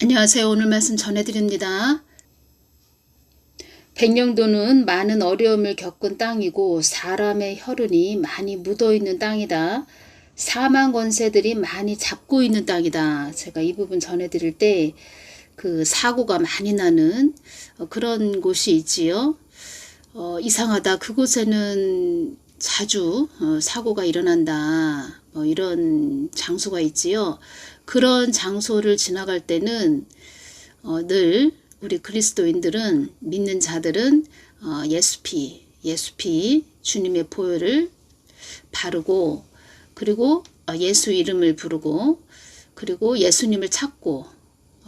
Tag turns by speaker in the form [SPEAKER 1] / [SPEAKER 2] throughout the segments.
[SPEAKER 1] 안녕하세요. 오늘 말씀 전해드립니다. 백령도는 많은 어려움을 겪은 땅이고 사람의 혈흔이 많이 묻어있는 땅이다. 사망 권세들이 많이 잡고 있는 땅이다. 제가 이 부분 전해드릴 때 그 사고가 많이 나는 그런 곳이 있지요. 이상하다. 그곳에는 자주 사고가 일어난다. 이런 장소가 있지요. 그런 장소를 지나갈 때는 늘 우리 그리스도인들은 믿는 자들은 예수피 주님의 보혈을 바르고 그리고 예수 이름을 부르고 그리고 예수님을 찾고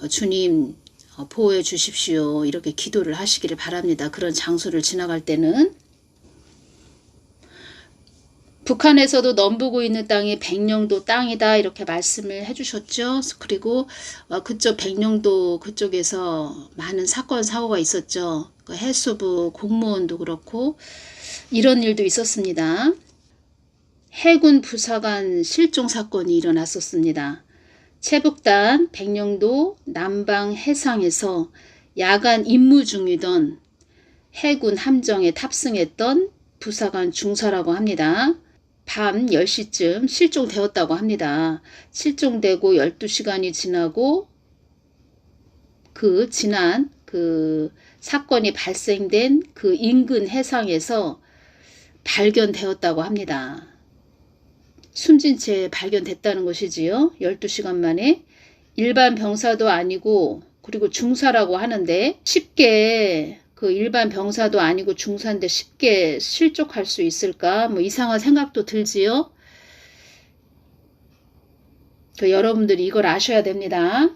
[SPEAKER 1] 주님 보호해 주십시오 이렇게 기도를 하시기를 바랍니다. 그런 장소를 지나갈 때는 북한에서도 넘보고 있는 땅이 백령도 땅이다 이렇게 말씀을 해주셨죠. 그리고 그쪽 백령도 그쪽에서 많은 사건 사고가 있었죠. 해수부 공무원도 그렇고 이런 일도 있었습니다. 해군 부사관 실종 사건이 일어났었습니다. 체북단 백령도 남방 해상에서 야간 임무 중이던 해군 함정에 탑승했던 부사관 중사라고 합니다. 밤 10시쯤 실종되었다고 합니다. 실종되고 12시간이 지나고 지난 사건이 발생된 그 인근 해상에서 발견되었다고 합니다. 숨진 채 발견됐다는 것이지요. 12시간 만에. 일반 병사도 아니고 그리고 중사라고 하는데 쉽게 일반 병사도 아니고 중사인데 쉽게 실족할 수 있을까? 이상한 생각도 들지요. 여러분들이 이걸 아셔야 됩니다.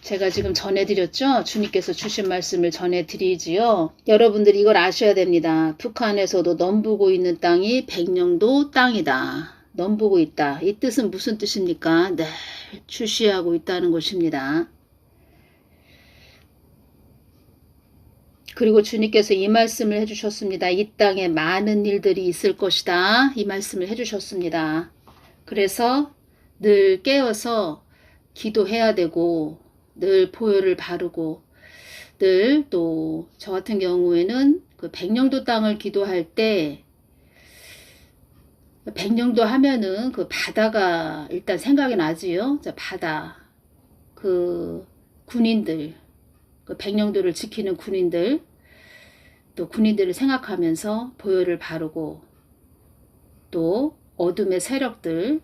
[SPEAKER 1] 제가 지금 전해드렸죠. 주님께서 주신 말씀을 전해드리지요. 여러분들이 이걸 아셔야 됩니다. 북한에서도 넘보고 있는 땅이 백령도 땅이다. 넘보고 있다. 이 뜻은 무슨 뜻입니까? 늘 주시하고 있다는 것입니다. 그리고 주님께서 이 말씀을 해주셨습니다. 이 땅에 많은 일들이 있을 것이다. 이 말씀을 해주셨습니다. 그래서 늘 깨어서 기도해야 되고 늘 보혈을 바르고 늘 또 저 같은 경우에는 백령도 땅을 기도할 때 백령도 하면은 바다가 일단 생각이 나지요. 바다, 군인들, 백령도를 지키는 군인들, 또 군인들을 생각하면서 보혈을 바르고 또 어둠의 세력들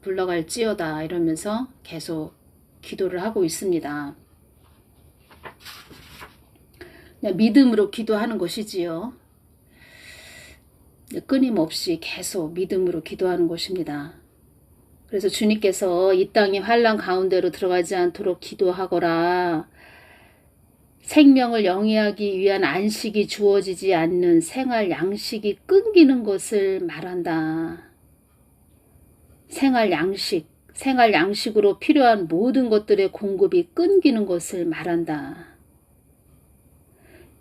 [SPEAKER 1] 물러갈지어다 이러면서 계속 기도를 하고 있습니다. 그냥 믿음으로 기도하는 것이지요. 끊임없이 계속 믿음으로 기도하는 것입니다. 그래서 주님께서 이 땅이 환난 가운데로 들어가지 않도록 기도하거라. 생명을 영위하기 위한 안식이 주어지지 않는 생활 양식이 끊기는 것을 말한다. 생활 양식으로 필요한 모든 것들의 공급이 끊기는 것을 말한다.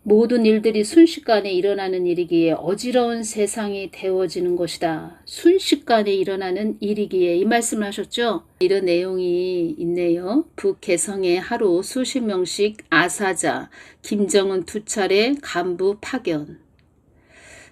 [SPEAKER 1] 모든 일들이 순식간에 일어나는 일이기에 어지러운 세상이 되어지는 것이다. 순식간에 일어나는 일이기에 이 말씀을 하셨죠. 이런 내용이 있네요. 북개성에 하루 수십 명씩 아사자, 김정은 2차례 간부 파견.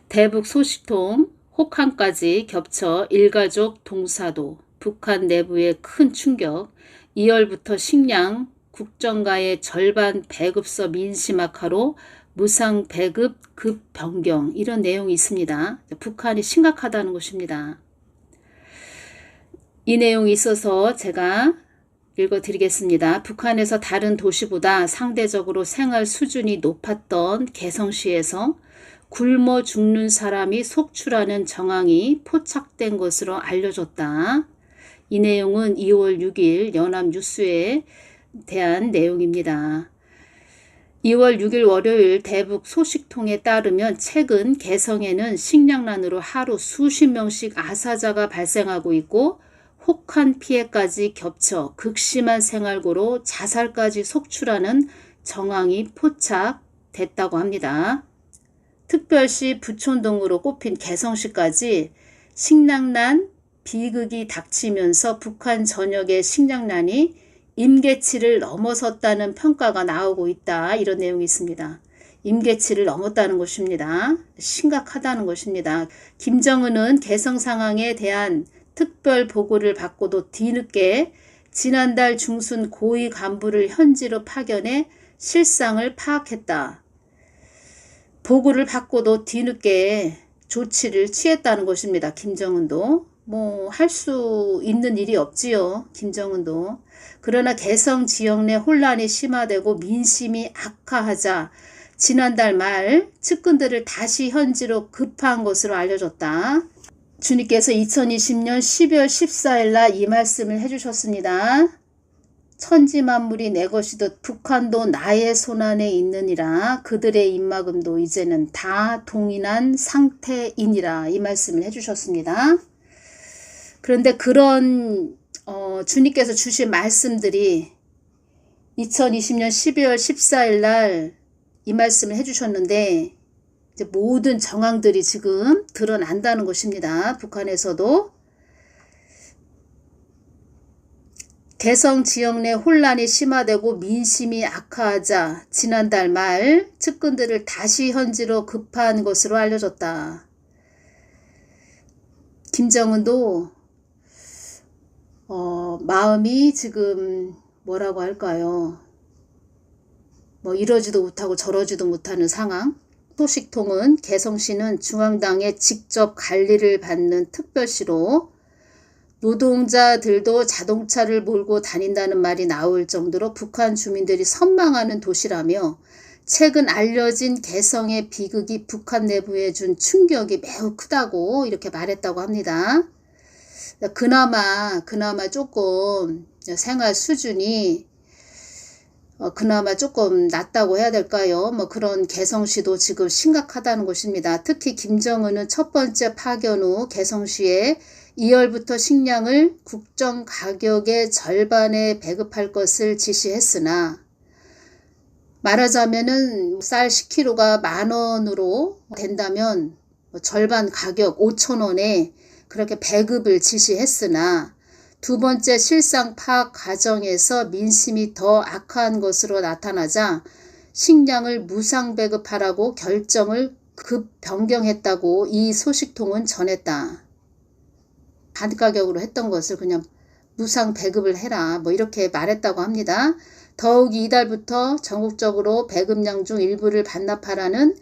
[SPEAKER 1] 대북 소식통, 혹한까지 겹쳐 일가족 동사도. 북한 내부의 큰 충격. 2월부터 식량, 국정가의 절반 배급서 민심악화로 무상 배급 급 변경 이런 내용이 있습니다. 북한이 심각하다는 것입니다. 이 내용이 있어서 제가 읽어드리겠습니다. 북한에서 다른 도시보다 상대적으로 생활 수준이 높았던 개성시에서 굶어 죽는 사람이 속출하는 정황이 포착된 것으로 알려졌다. 이 내용은 2월 6일 연합뉴스에 대한 내용입니다. 2월 6일 월요일 대북 소식통에 따르면 최근 개성에는 식량난으로 하루 수십 명씩 아사자가 발생하고 있고 혹한 피해까지 겹쳐 극심한 생활고로 자살까지 속출하는 정황이 포착됐다고 합니다. 특별시 부촌동으로 꼽힌 개성시까지 식량난 비극이 닥치면서 북한 전역의 식량난이 임계치를 넘어섰다는 평가가 나오고 있다. 이런 내용이 있습니다. 임계치를 넘었다는 것입니다. 심각하다는 것입니다. 김정은은 개성 상황에 대한 특별 보고를 받고도 뒤늦게 지난달 중순 고위 간부를 현지로 파견해 실상을 파악했다. 보고를 받고도 뒤늦게 조치를 취했다는 것입니다. 김정은도. 뭐 할 수 있는 일이 없지요. 김정은도. 그러나 개성 지역 내 혼란이 심화되고 민심이 악화하자 지난달 말 측근들을 다시 현지로 급파한 것으로 알려졌다. 주님께서 2020년 12월 14일 날 이 말씀을 해주셨습니다. 천지만물이 내 것이듯 북한도 나의 손안에 있느니라. 그들의 입막음도 이제는 다 동일한 상태이니라. 이 말씀을 해주셨습니다. 그런데 그런 주님께서 주신 말씀들이 2020년 12월 14일 날 이 말씀을 해주셨는데 이제 모든 정황들이 지금 드러난다는 것입니다. 북한에서도 개성 지역 내 혼란이 심화되고 민심이 악화하자 지난달 말 측근들을 다시 현지로 급파한 것으로 알려졌다. 김정은도 마음이 지금 뭐라고 할까요? 뭐 이러지도 못하고 저러지도 못하는 상황. 소식통은 개성시는 중앙당의 직접 관리를 받는 특별시로 노동자들도 자동차를 몰고 다닌다는 말이 나올 정도로 북한 주민들이 선망하는 도시라며 최근 알려진 개성의 비극이 북한 내부에 준 충격이 매우 크다고 이렇게 말했다고 합니다. 그나마 조금 생활 수준이 그나마 조금 낮다고 해야 될까요? 뭐 그런 개성시도 지금 심각하다는 것입니다. 특히 김정은은 첫 번째 파견 후 개성시에 2월부터 식량을 국정 가격의 절반에 배급할 것을 지시했으나 말하자면은 쌀 10kg가 10,000원으로 된다면 절반 가격 5,000원에 그렇게 배급을 지시했으나 두 번째 실상 파악 과정에서 민심이 더 악화한 것으로 나타나자 식량을 무상 배급하라고 결정을 급 변경했다고 이 소식통은 전했다. 반가격으로 했던 것을 그냥 무상 배급을 해라 뭐 이렇게 말했다고 합니다. 더욱 이달부터 전국적으로 배급량 중 일부를 반납하라는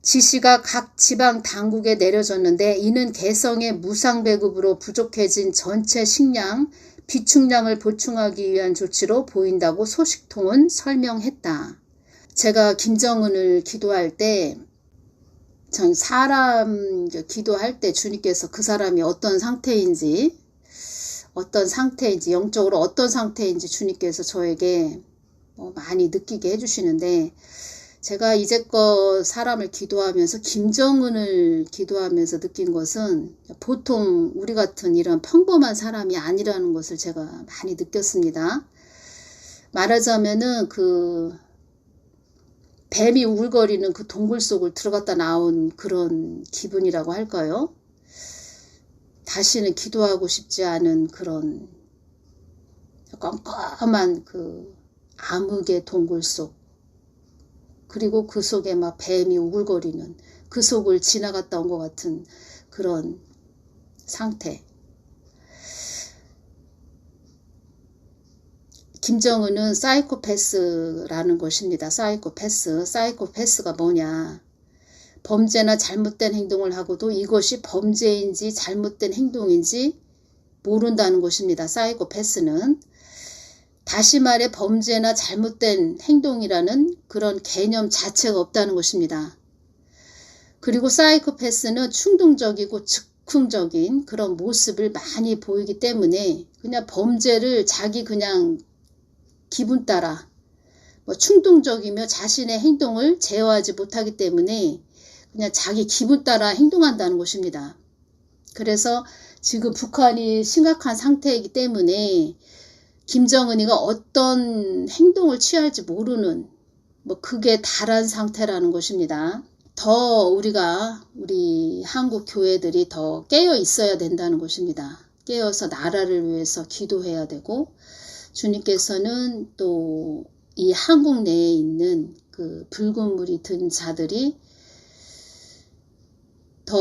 [SPEAKER 1] 지시가 각 지방 당국에 내려졌는데 이는 개성의 무상 배급으로 부족해진 전체 식량 비축량을 보충하기 위한 조치로 보인다고 소식통은 설명했다. 제가 김정은을 기도할 때 사람 기도할 때 주님께서 그 사람이 어떤 상태인지 영적으로 어떤 상태인지 주님께서 저에게 많이 느끼게 해주시는데 제가 이제껏 사람을 기도하면서 김정은을 기도하면서 느낀 것은 보통 우리 같은 이런 평범한 사람이 아니라는 것을 제가 많이 느꼈습니다. 말하자면은 그 뱀이 우글거리는 그 동굴 속을 들어갔다 나온 그런 기분이라고 할까요? 다시는 기도하고 싶지 않은 그런 껌껌한 그 암흑의 동굴 속 그리고 그 속에 막 뱀이 우글거리는 그 속을 지나갔다 온 것 같은 그런 상태. 김정은은 사이코패스라는 것입니다. 사이코패스가 뭐냐. 범죄나 잘못된 행동을 하고도 이것이 범죄인지 잘못된 행동인지 모른다는 것입니다. 사이코패스는. 다시 말해 범죄나 잘못된 행동이라는 그런 개념 자체가 없다는 것입니다. 그리고 사이코패스는 충동적이고 즉흥적인 그런 모습을 많이 보이기 때문에 그냥 범죄를 자기 그냥 기분 따라 충동적이며 자신의 행동을 제어하지 못하기 때문에 그냥 자기 기분 따라 행동한다는 것입니다. 그래서 지금 북한이 심각한 상태이기 때문에 김정은이가 어떤 행동을 취할지 모르는 그게 달한 상태라는 것입니다. 더 우리 한국 교회들이 더 깨어 있어야 된다는 것입니다. 깨어서 나라를 위해서 기도해야 되고 주님께서는 또 이 한국 내에 있는 그 붉은 물이 든 자들이 더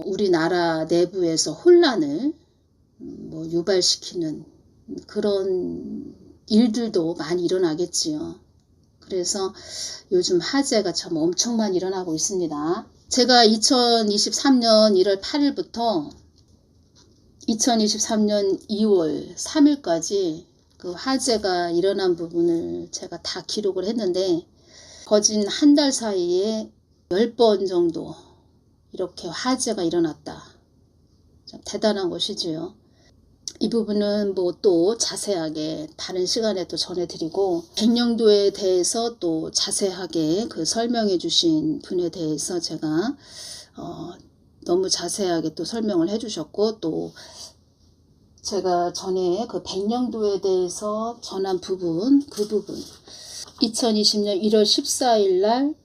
[SPEAKER 1] 우리나라 내부에서 혼란을 유발시키는 그런 일들도 많이 일어나겠지요. 그래서 요즘 화재가 참 엄청 많이 일어나고 있습니다. 제가 2023년 1월 8일부터 2023년 2월 3일까지 그 화재가 일어난 부분을 제가 다 기록을 했는데 거진 한 달 사이에 10번 정도 이렇게 화재가 일어났다. 참 대단한 것이지요. 이 부분은 또 자세하게 다른 시간에 또 전해드리고 백령도에 대해서 또 자세하게 그 설명해 주신 분에 대해서 제가 너무 자세하게 또 설명을 해 주셨고 또 제가 전에 그 백령도에 대해서 전한 부분 2020년 1월 14일 날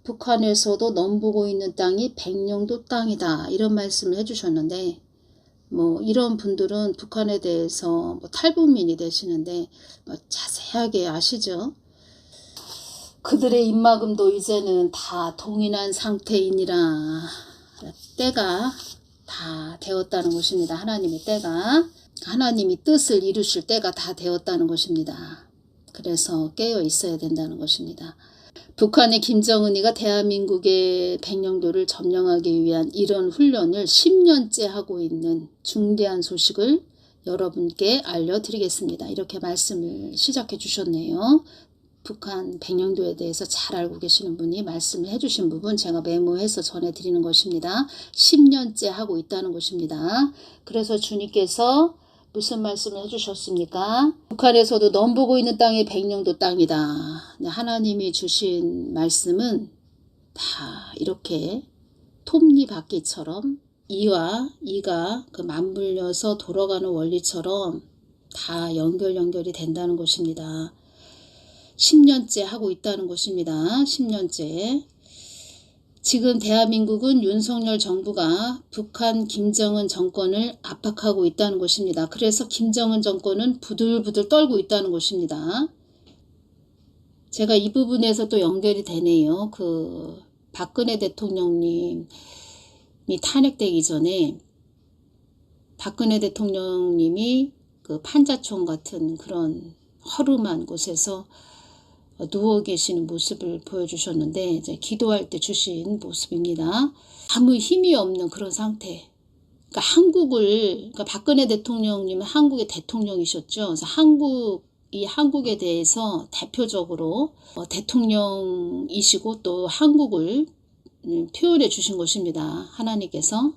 [SPEAKER 1] 북한에서도 넘보고 있는 땅이 백령도 땅이다 이런 말씀을 해주셨는데 이런 분들은 북한에 대해서 탈북민이 되시는데 자세하게 아시죠? 그들의 입막음도 이제는 다 동일한 상태이니라. 때가 다 되었다는 것입니다. 하나님의 때가, 하나님이 뜻을 이루실 때가 다 되었다는 것입니다. 그래서 깨어 있어야 된다는 것입니다. 북한의 김정은이가 대한민국의 백령도를 점령하기 위한 이런 훈련을 10년째 하고 있는 중대한 소식을 여러분께 알려드리겠습니다. 이렇게 말씀을 시작해 주셨네요. 북한 백령도에 대해서 잘 알고 계시는 분이 말씀을 해주신 부분 제가 메모해서 전해드리는 것입니다. 10년째 하고 있다는 것입니다. 그래서 주님께서 무슨 말씀을 해주셨습니까? 북한에서도 넘보고 있는 땅이 백령도 땅이다. 하나님이 주신 말씀은 다 이렇게 톱니바퀴처럼 이와 이가 그 맞물려서 돌아가는 원리처럼 다 연결이 된다는 것입니다. 10년째 하고 있다는 것입니다. 10년째. 지금 대한민국은 윤석열 정부가 북한 김정은 정권을 압박하고 있다는 것입니다. 그래서 김정은 정권은 부들부들 떨고 있다는 것입니다. 제가 이 부분에서 또 연결이 되네요. 그 박근혜 대통령님이 탄핵되기 전에 박근혜 대통령님이 그 판자촌 같은 그런 허름한 곳에서 누워 계시는 모습을 보여주셨는데 이제 기도할 때 주신 모습입니다. 아무 힘이 없는 그런 상태. 그러니까 박근혜 대통령님은 한국의 대통령이셨죠. 그래서 한국에 대해서 대표적으로 대통령이시고 또 한국을 표현해 주신 것입니다. 하나님께서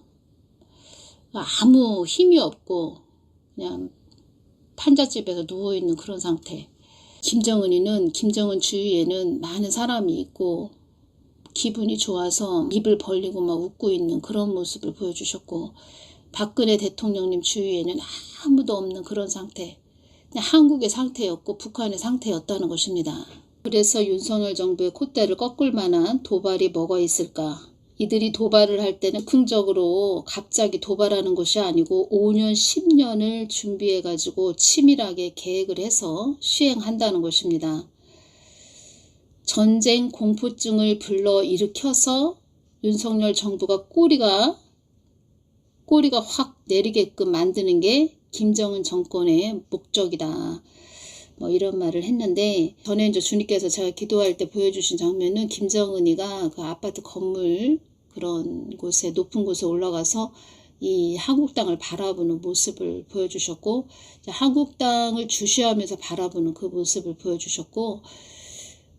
[SPEAKER 1] 아무 힘이 없고 그냥 판잣집에서 누워있는 그런 상태. 김정은이는 김정은 주위에는 많은 사람이 있고 기분이 좋아서 입을 벌리고 막 웃고 있는 그런 모습을 보여주셨고 박근혜 대통령님 주위에는 아무도 없는 그런 상태. 그냥 한국의 상태였고 북한의 상태였다는 것입니다. 그래서 윤석열 정부의 콧대를 꺾을 만한 도발이 뭐가 있을까? 이들이 도발을 할 때는 즉흥적으로 갑자기 도발하는 것이 아니고 5년, 10년을 준비해가지고 치밀하게 계획을 해서 시행한다는 것입니다. 전쟁 공포증을 불러일으켜서 윤석열 정부가 꼬리가 확 내리게끔 만드는 게 김정은 정권의 목적이다. 이런 말을 했는데 전에 이제 주님께서 제가 기도할 때 보여주신 장면은 김정은이가 그 아파트 건물 그런 곳에 높은 곳에 올라가서 이 한국 땅을 바라보는 모습을 보여주셨고 한국 땅을 주시하면서 바라보는 그 모습을 보여주셨고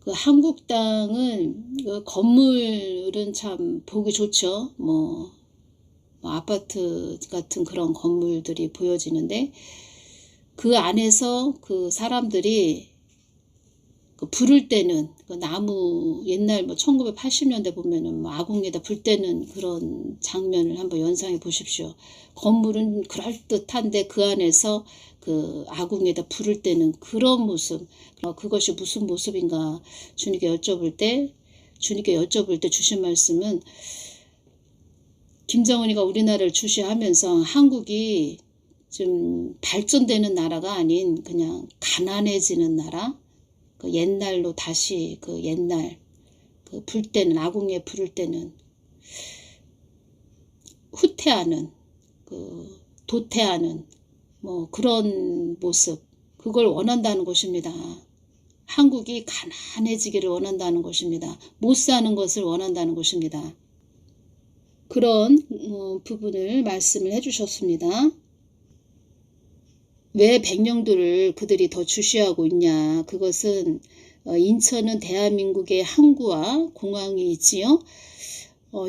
[SPEAKER 1] 그 한국 땅은 그 건물은 참 보기 좋죠. 아파트 같은 그런 건물들이 보여지는데 그 안에서 그 사람들이 그 부를 때는 그 나무 옛날 1980년대 보면은 아궁이에다 불 때는 그런 장면을 한번 연상해 보십시오. 건물은 그럴듯한데 그 안에서 그 아궁이에다 불을 때는 그런 모습. 그것이 무슨 모습인가 주님께 여쭤볼 때 주신 말씀은 김정은이가 우리나라를 주시하면서 한국이 좀 발전되는 나라가 아닌 그냥 가난해지는 나라. 그 옛날로 다시 그 옛날 그 불 때는 아궁이에 부를 때는 후퇴하는 그 도태하는 뭐 그런 모습, 그걸 원한다는 것입니다. 한국이 가난해지기를 원한다는 것입니다. 못 사는 것을 원한다는 것입니다. 그런 부분을 말씀을 해주셨습니다. 왜 백령도를 그들이 더 주시하고 있냐. 그것은 인천은 대한민국의 항구와 공항이 있지요.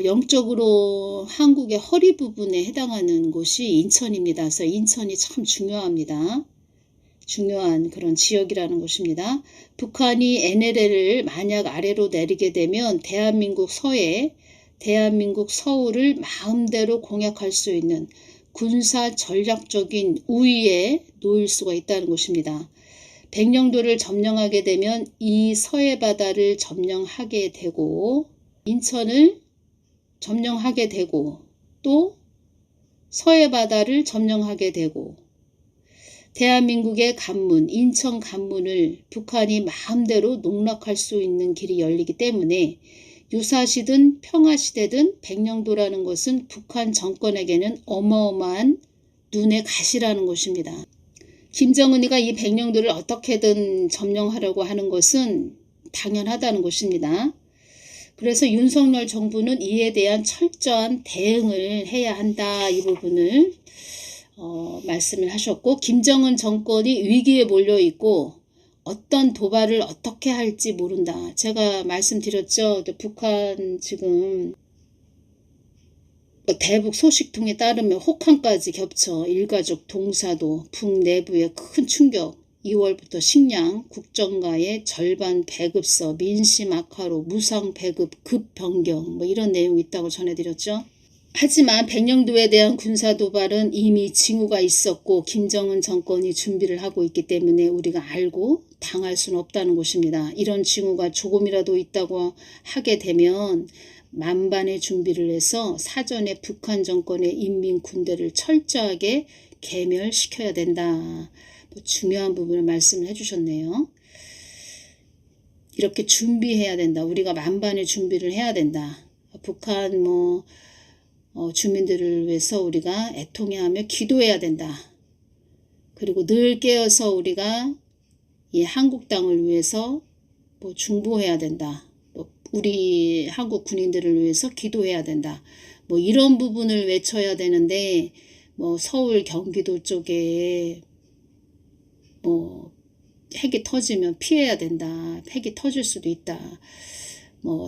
[SPEAKER 1] 영적으로 한국의 허리 부분에 해당하는 곳이 인천입니다. 그래서 인천이 참 중요합니다. 중요한 그런 지역이라는 것입니다. 북한이 NLL을 만약 아래로 내리게 되면 대한민국 서해, 대한민국 서울을 마음대로 공략할 수 있는 군사 전략적인 우위에 놓일 수가 있다는 것입니다. 백령도를 점령하게 되면 이 서해 바다를 점령하게 되고 인천을 점령하게 되고 또 서해 바다를 점령하게 되고 대한민국의 관문, 인천 관문을 북한이 마음대로 농락할 수 있는 길이 열리기 때문에 유사시든 평화시대든 백령도라는 것은 북한 정권에게는 어마어마한 눈의 가시라는 것입니다. 김정은이가 이 백령도를 어떻게든 점령하려고 하는 것은 당연하다는 것입니다. 그래서 윤석열 정부는 이에 대한 철저한 대응을 해야 한다. 이 부분을 말씀을 하셨고, 김정은 정권이 위기에 몰려있고 어떤 도발을 어떻게 할지 모른다. 제가 말씀드렸죠. 북한 지금 대북 소식통에 따르면 혹한까지 겹쳐 일가족 동사도 북내부의 큰 충격, 2월부터 식량, 국정가의 절반 배급서, 민심 악화로 무상 배급 급 변경 뭐 이런 내용이 있다고 전해드렸죠. 하지만 백령도에 대한 군사 도발은 이미 징후가 있었고 김정은 정권이 준비를 하고 있기 때문에 우리가 알고 당할 수는 없다는 것입니다. 이런 징후가 조금이라도 있다고 하게 되면 만반의 준비를 해서 사전에 북한 정권의 인민군대를 철저하게 괴멸시켜야 된다. 중요한 부분을 말씀을 해주셨네요. 이렇게 준비해야 된다. 우리가 만반의 준비를 해야 된다. 북한 주민들을 위해서 우리가 애통해하며 기도해야 된다. 그리고 늘 깨어서 우리가 이 한국 땅을 위해서 중보해야 된다. 우리 한국 군인들을 위해서 기도해야 된다. 이런 부분을 외쳐야 되는데 서울 경기도 쪽에 핵이 터지면 피해야 된다. 핵이 터질 수도 있다.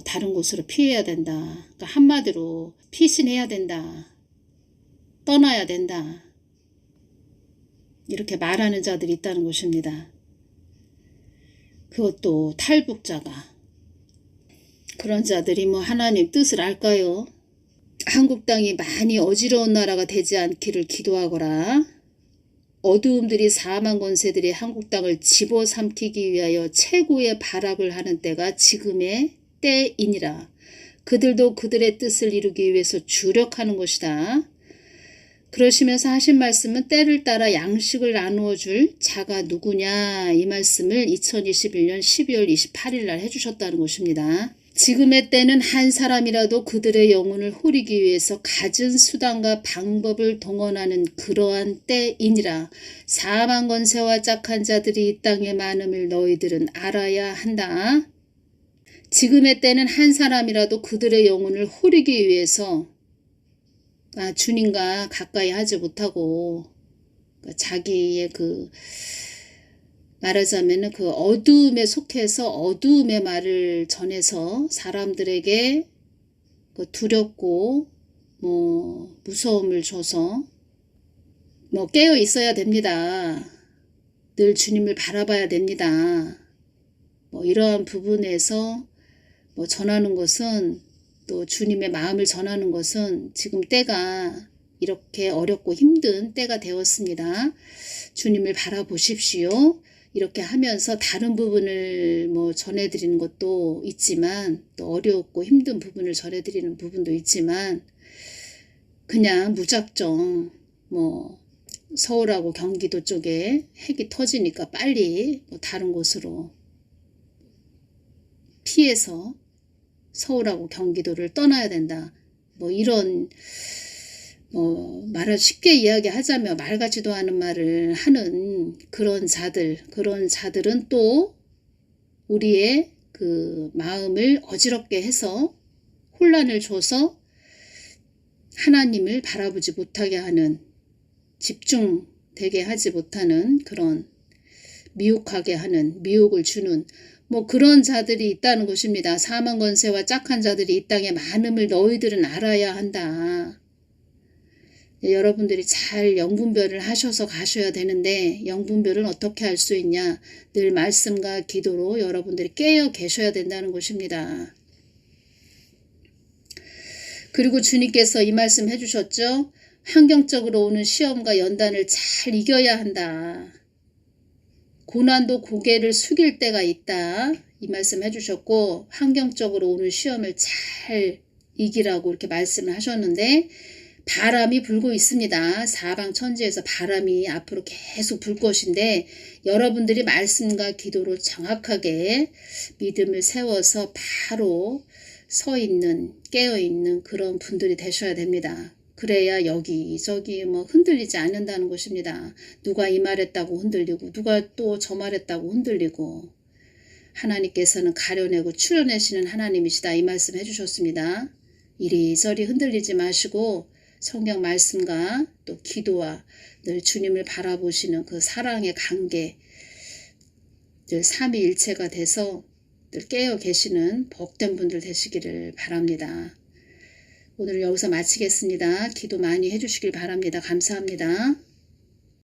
[SPEAKER 1] 다른 곳으로 피해야 된다. 그러니까 한마디로 피신해야 된다. 떠나야 된다. 이렇게 말하는 자들이 있다는 것입니다. 그것도 탈북자가. 그런 자들이 하나님 뜻을 알까요? 한국 땅이 많이 어지러운 나라가 되지 않기를 기도하거라. 어두움들이 사망 권세들이 한국 땅을 집어삼키기 위하여 최고의 발악을 하는 때가 지금의 때이니라. 그들도 그들의 뜻을 이루기 위해서 주력하는 것이다. 그러시면서 하신 말씀은 때를 따라 양식을 나누어 줄 자가 누구냐, 이 말씀을 2021년 12월 28일 날 해주셨다는 것입니다. 지금의 때는 한 사람이라도 그들의 영혼을 후리기 위해서 갖은 수단과 방법을 동원하는 그러한 때이니라. 사망 권세와 짝한 자들이 이 땅에 많음을 너희들은 알아야 한다. 지금의 때는 한 사람이라도 그들의 영혼을 후리기 위해서 주님과 가까이 하지 못하고 자기의 말하자면 그 어두움에 속해서 어두움의 말을 전해서 사람들에게 두렵고 무서움을 줘서 깨어 있어야 됩니다. 늘 주님을 바라봐야 됩니다. 이러한 부분에서 전하는 것은, 또 주님의 마음을 전하는 것은 지금 때가 이렇게 어렵고 힘든 때가 되었습니다. 주님을 바라보십시오. 이렇게 하면서 다른 부분을 전해드리는 것도 있지만, 또 어렵고 힘든 부분을 전해드리는 부분도 있지만, 그냥 무작정 서울하고 경기도 쪽에 핵이 터지니까 빨리 뭐 다른 곳으로 피해서 서울하고 경기도를 떠나야 된다. 뭐 이런 말을 쉽게 이야기하자면 말 같지도 않은 말을 하는 그런 자들은 또 우리의 그 마음을 어지럽게 해서 혼란을 줘서 하나님을 바라보지 못하게 하는, 집중되게 하지 못하는, 그런 미혹하게 하는, 미혹을 주는 뭐 그런 자들이 있다는 것입니다. 사망 권세와 짝한 자들이 이 땅에 많음을 너희들은 알아야 한다. 여러분들이 잘 영분별을 하셔서 가셔야 되는데, 영분별은 어떻게 할 수 있냐? 늘 말씀과 기도로 여러분들이 깨어 계셔야 된다는 것입니다. 그리고 주님께서 이 말씀 해주셨죠? 환경적으로 오는 시험과 연단을 잘 이겨야 한다. 고난도 고개를 숙일 때가 있다. 이 말씀 해주셨고, 환경적으로 오는 시험을 잘 이기라고 이렇게 말씀을 하셨는데, 바람이 불고 있습니다. 사방천지에서 바람이 앞으로 계속 불 것인데, 여러분들이 말씀과 기도로 정확하게 믿음을 세워서 바로 서 있는, 깨어 있는 그런 분들이 되셔야 됩니다. 그래야 여기저기 뭐 흔들리지 않는다는 것입니다. 누가 이 말했다고 흔들리고, 누가 또 저 말했다고 흔들리고, 하나님께서는 가려내고 추려내시는 하나님이시다. 이 말씀 해주셨습니다. 이리저리 흔들리지 마시고 성경 말씀과 또 기도와 늘 주님을 바라보시는 그 사랑의 관계, 늘 삼위일체가 돼서 늘 깨어 계시는 복된 분들 되시기를 바랍니다. 오늘 여기서 마치겠습니다. 기도 많이 해주시길 바랍니다. 감사합니다.